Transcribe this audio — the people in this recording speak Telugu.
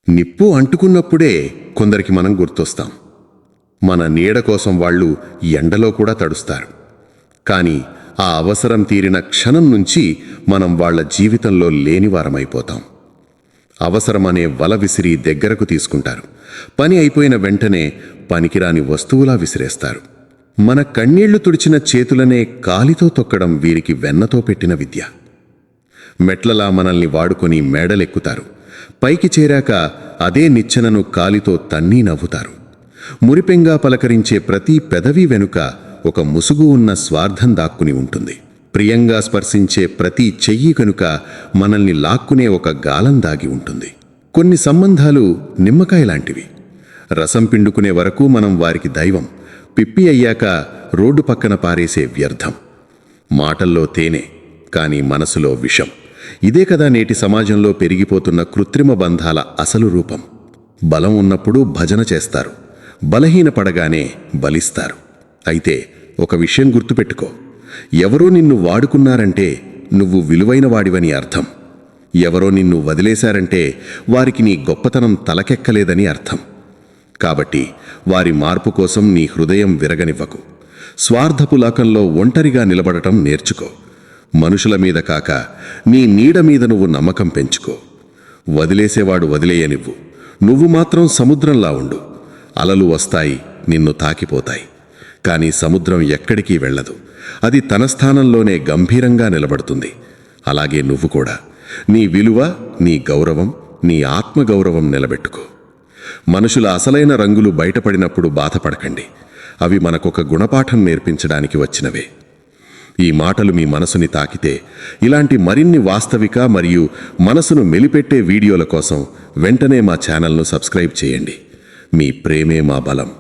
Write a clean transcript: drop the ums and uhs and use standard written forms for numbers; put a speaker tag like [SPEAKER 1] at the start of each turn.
[SPEAKER 1] నిప్పు అంటుకున్నప్పుడే కొందరికి మనం గుర్తొస్తాం. మన నీడ కోసం వాళ్ళు ఎండలో కూడా తడుస్తారు. కానీ ఆ అవసరం తీరిన క్షణం నుంచి మనం వాళ్ళ జీవితంలో లేనివారమైపోతాం. అవసరమనే వల విసిరి దగ్గరకు తీసుకుంటారు. పని అయిపోయిన వెంటనే పనికిరాని వస్తువులా విసిరేస్తారు. మన కన్నీళ్లు తుడిచిన చేతులనే కాలితో తొక్కడం వీరికి వెన్నతో పెట్టిన విద్య. మెట్లలా మనల్ని వాడుకొని మేడలెక్కుతారు. పైకి చేరాక అదే నిచ్చెనను కాలితో తన్నీ నవ్వుతారు. మురిపెంగా పలకరించే ప్రతి పెదవి వెనుక ఒక ముసుగు ఉన్న స్వార్థం దాక్కుని ఉంటుంది. ప్రియంగా స్పర్శించే ప్రతి చెయ్యి కనుక మనల్ని లాక్కునే ఒక గాలం దాగి ఉంటుంది. కొన్ని సంబంధాలు నిమ్మకాయలాంటివి. రసం పిండుకునే వరకు మనం వారికి దైవం, పిప్పి అయ్యాక రోడ్డు పక్కన పారేసే వ్యర్థం. మాటల్లో తేనె, కానీ మనసులో విషం. ఇదే కదా నేటి సమాజంలో పెరిగిపోతున్న కృత్రిమ బంధాల అసలు రూపం. బలం ఉన్నప్పుడు భజన చేస్తారు, బలహీనపడగానే బలిస్తారు. అయితే ఒక విషయం గుర్తుపెట్టుకో, ఎవరో నిన్ను వాడుకున్నారంటే నువ్వు విలువైన వాడివని అర్థం. ఎవరో నిన్ను వదిలేశారంటే వారికి నీ గొప్పతనం తలకెక్కలేదని అర్థం. కాబట్టి వారి మార్పు కోసం నీ హృదయం విరగనివ్వకు. స్వార్థపు లోకంలో ఒంటరిగా నిలబడటం నేర్చుకో. మనుషుల మీద కాక నీ నీడ మీద నువ్వు నమ్మకం పెంచుకో. వదిలేసేవాడు వదిలేయనివ్వు, నువ్వు మాత్రం సముద్రంలా ఉండు. అలలు వస్తాయి, నిన్ను తాకిపోతాయి. కానీ సముద్రం ఎక్కడికి వెళ్ళదు. అది తన స్థానంలోనే గంభీరంగా నిలబడుతుంది. అలాగే నువ్వు కూడా నీ విలువ, నీ గౌరవం, నీ ఆత్మగౌరవం నిలబెట్టుకో. మనుషుల అసలైన రంగులు బయటపడినప్పుడు బాధపడకండి. అవి మనకొక గుణపాఠం నేర్పించడానికి వచ్చినవే. ఈ మాటలు మీ మనసుని తాకితే ఇలాంటి మరిన్ని వాస్తవిక మరియు మనసును మెలిపెట్టే వీడియోల కోసం వెంటనే మా ఛానల్ను సబ్స్క్రైబ్ చేయండి. మీ ప్రేమే మా బలం.